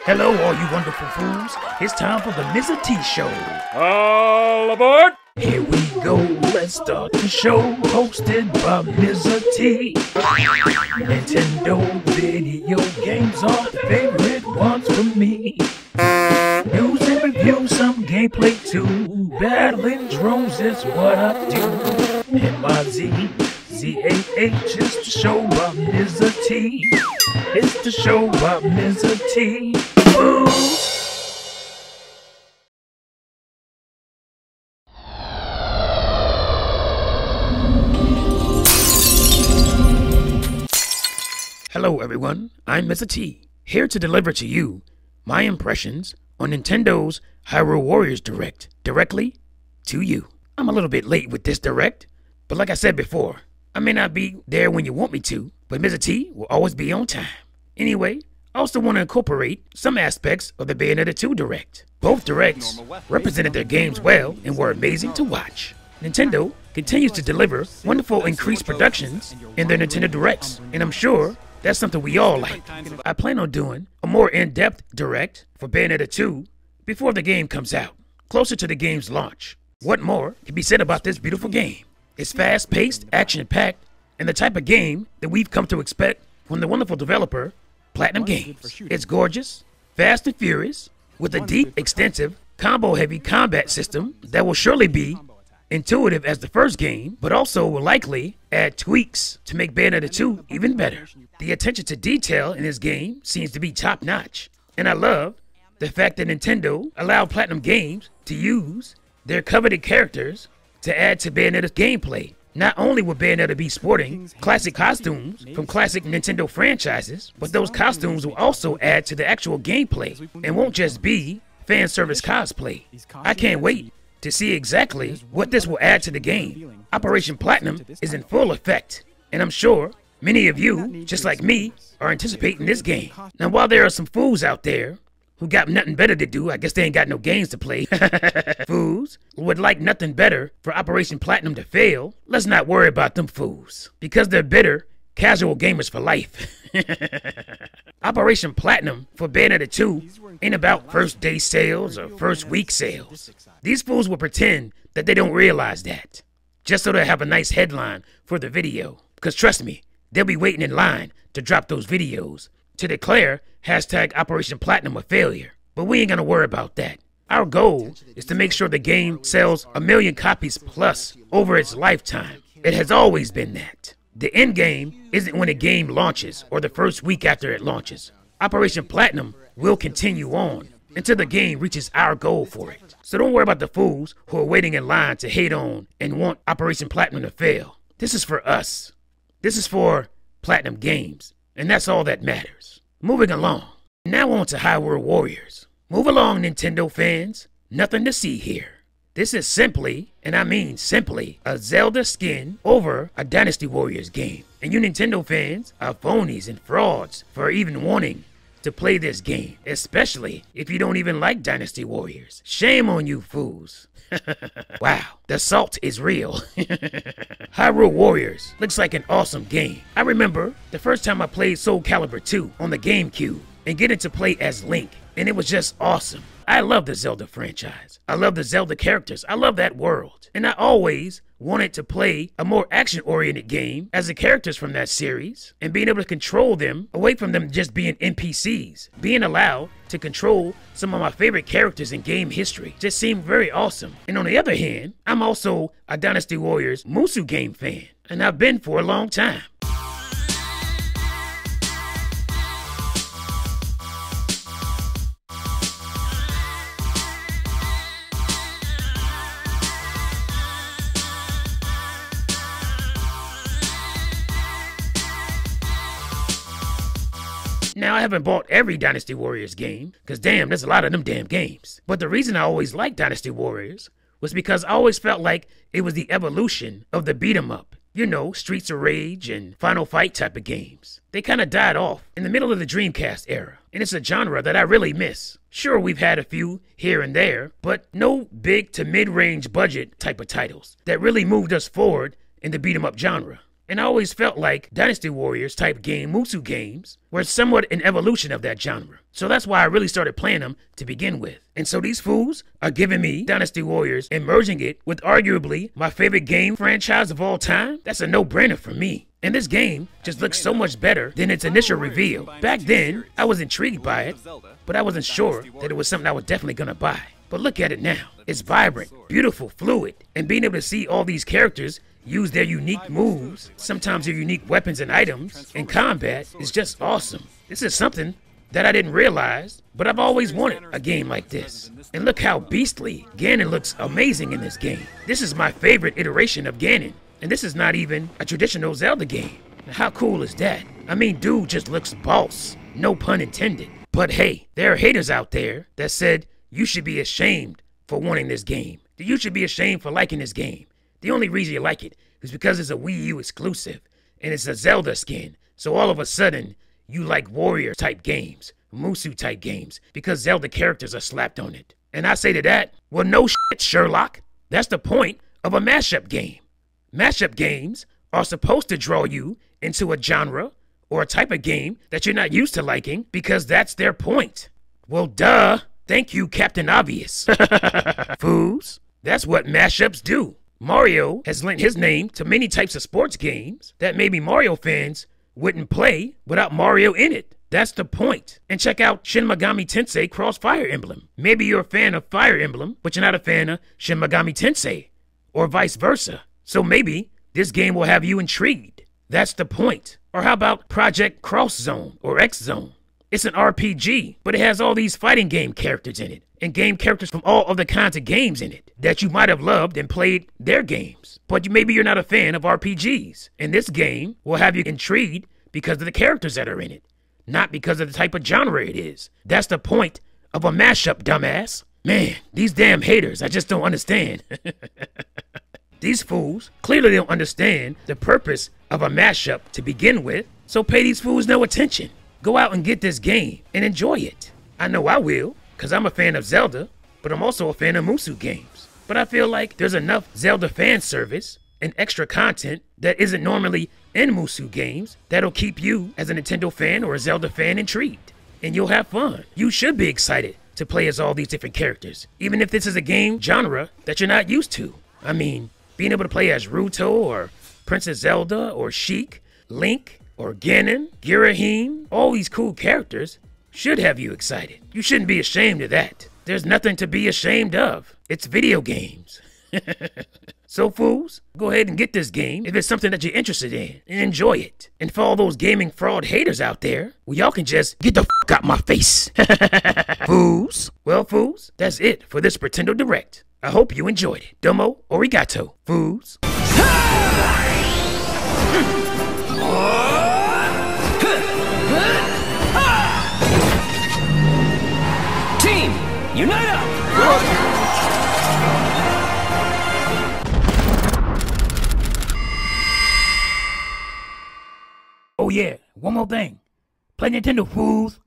Hello, all you wonderful fools. It's time for the Mizzah Tee Show. All aboard! Here we go, let's start the show. Hosted by Mizzah Tee. Nintendo video games are the favorite ones for me. News and reviews, some gameplay too. Battling drones is what I do. M-I-Z-Z-A-H is the show by Mizzah Tee. It's the show by Mizzah Tee. FOOS. Hello everyone, I'm Mizzah Tee, here to deliver to you my impressions on Nintendo's Hyrule Warriors Direct, directly to you. I'm a little bit late with this Direct, but like I said before, I may not be there when you want me to, but Mizzah Tee will always be on time. Anyway, I also want to incorporate some aspects of the Bayonetta 2 Direct. Both Directs represented their games well and were amazing to watch. Nintendo continues to deliver wonderful increased productions in their Nintendo Directs, and I'm sure that's something we all like. I plan on doing a more in-depth Direct for Bayonetta 2 before the game comes out, closer to the game's launch. What more can be said about this beautiful game? It's fast-paced, action-packed, and the type of game that we've come to expect from the wonderful developer, Platinum Games. It's gorgeous, fast and furious, with a deep, extensive, combo-heavy combat system that will surely be intuitive as the first game, but also will likely add tweaks to make Bayonetta 2 even better. The attention to detail in this game seems to be top-notch, and I love the fact that Nintendo allowed Platinum Games to use their coveted characters to add to Bayonetta's gameplay. Not only will Bayonetta be sporting classic costumes from classic Nintendo franchises, but those costumes will also add to the actual gameplay and won't just be fan service cosplay. I can't wait to see exactly what this will add to the game. Operation Platinum is in full effect, and I'm sure many of you, just like me, are anticipating this game. Now, while there are some fools out there who got nothing better to do, I guess they ain't got no games to play, fools who would like nothing better for Operation Platinum to fail, let's not worry about them fools, because they're bitter, casual gamers for life. Operation Platinum for Bayonetta 2 ain't about first day sales or first week sales. These fools will pretend that they don't realize that, just so they'll have a nice headline for the video. Because trust me, they'll be waiting in line to drop those videos to declare hashtag Operation Platinum a failure. But we ain't gonna worry about that. Our goal is to make sure the game sells 1 million copies plus over its lifetime. It has always been that. The end game isn't when a game launches or the first week after it launches. Operation Platinum will continue on until the game reaches our goal for it. So don't worry about the fools who are waiting in line to hate on and want Operation Platinum to fail. This is for us. This is for Platinum Games, and that's all that matters. Moving along. Now on to Hyrule Warriors. Move along, Nintendo fans. Nothing to see here. This is simply, and I mean simply, a Zelda skin over a Dynasty Warriors game. And you Nintendo fans are phonies and frauds for even wanting to play this game, especially if you don't even like Dynasty Warriors. Shame on you fools. Wow, the salt is real. Hyrule Warriors looks like an awesome game. I remember the first time I played Soul Calibur 2 on the GameCube and getting to play as Link, and it was just awesome. I love the Zelda franchise. I love the Zelda characters. I love that world. And I always wanted to play a more action-oriented game as the characters from that series and being able to control them away from them just being NPCs. Being allowed to control some of my favorite characters in game history just seemed very awesome. And on the other hand, I'm also a Dynasty Warriors Musou game fan, and I've been for a long time. Now, I haven't bought every Dynasty Warriors game, because damn, there's a lot of them damn games. But the reason I always liked Dynasty Warriors was because I always felt like it was the evolution of the beat 'em up. You know, Streets of Rage and Final Fight type of games. They kind of died off in the middle of the Dreamcast era, and it's a genre that I really miss. Sure, we've had a few here and there, but no big to mid-range budget type of titles that really moved us forward in the beat 'em up genre. And I always felt like Dynasty Warriors type game, Musou games, were somewhat an evolution of that genre. So that's why I really started playing them to begin with. And so these fools are giving me Dynasty Warriors and merging it with arguably my favorite game franchise of all time. That's a no-brainer for me. And this game just looks so much better than its initial reveal. Back then, I was intrigued by it, but I wasn't sure that it was something I was definitely gonna buy. But look at it now. It's vibrant, beautiful, fluid, and being able to see all these characters use their unique moves, sometimes their unique weapons and items in combat is just awesome. This is something that I didn't realize, but I've always wanted a game like this. And look how beastly Ganon looks amazing in this game. This is my favorite iteration of Ganon, and this is not even a traditional Zelda game. Now, how cool is that? I mean, dude just looks boss, no pun intended. But hey, there are haters out there that said you should be ashamed for wanting this game. You should be ashamed for liking this game. The only reason you like it is because it's a Wii U exclusive and it's a Zelda skin. So all of a sudden, you like warrior type games, Musou type games, because Zelda characters are slapped on it. And I say to that, well, no shit, Sherlock. That's the point of a mashup game. Mashup games are supposed to draw you into a genre or a type of game that you're not used to liking because that's their point. Well, duh. Thank you, Captain Obvious. Fools, that's what mashups do. Mario has lent his name to many types of sports games that maybe Mario fans wouldn't play without Mario in it. That's the point. And check out Shin Megami Tensei Cross Fire Emblem. Maybe you're a fan of Fire Emblem, but you're not a fan of Shin Megami Tensei, or vice versa. So maybe this game will have you intrigued. That's the point. Or how about Project Cross Zone or X Zone? It's an RPG, but it has all these fighting game characters in it, and game characters from all other kinds of games in it that you might have loved and played their games. But maybe you're not a fan of RPGs, and this game will have you intrigued because of the characters that are in it, not because of the type of genre it is. That's the point of a mashup, dumbass. Man, these damn haters, I just don't understand. These fools clearly don't understand the purpose of a mashup to begin with, so pay these fools no attention. Go out and get this game and enjoy it. I know I will, because I'm a fan of Zelda, but I'm also a fan of Musou games. But I feel like there's enough Zelda fan service and extra content that isn't normally in Musou games that'll keep you as a Nintendo fan or a Zelda fan intrigued. And you'll have fun. You should be excited to play as all these different characters, even if this is a game genre that you're not used to. I mean, being able to play as Ruto or Princess Zelda or Sheik, Link, or Ganon, Girahim, all these cool characters should have you excited. You shouldn't be ashamed of that. There's nothing to be ashamed of. It's video games. So fools, go ahead and get this game if it's something that you're interested in and enjoy it. And for all those gaming fraud haters out there, well, y'all can just get the fuck out my face. Fools. Well, fools, that's it for this Pretendo Direct. I hope you enjoyed it. Domo arigato, fools. Team, unite up! Oh yeah, one more thing. Play Nintendo, fools.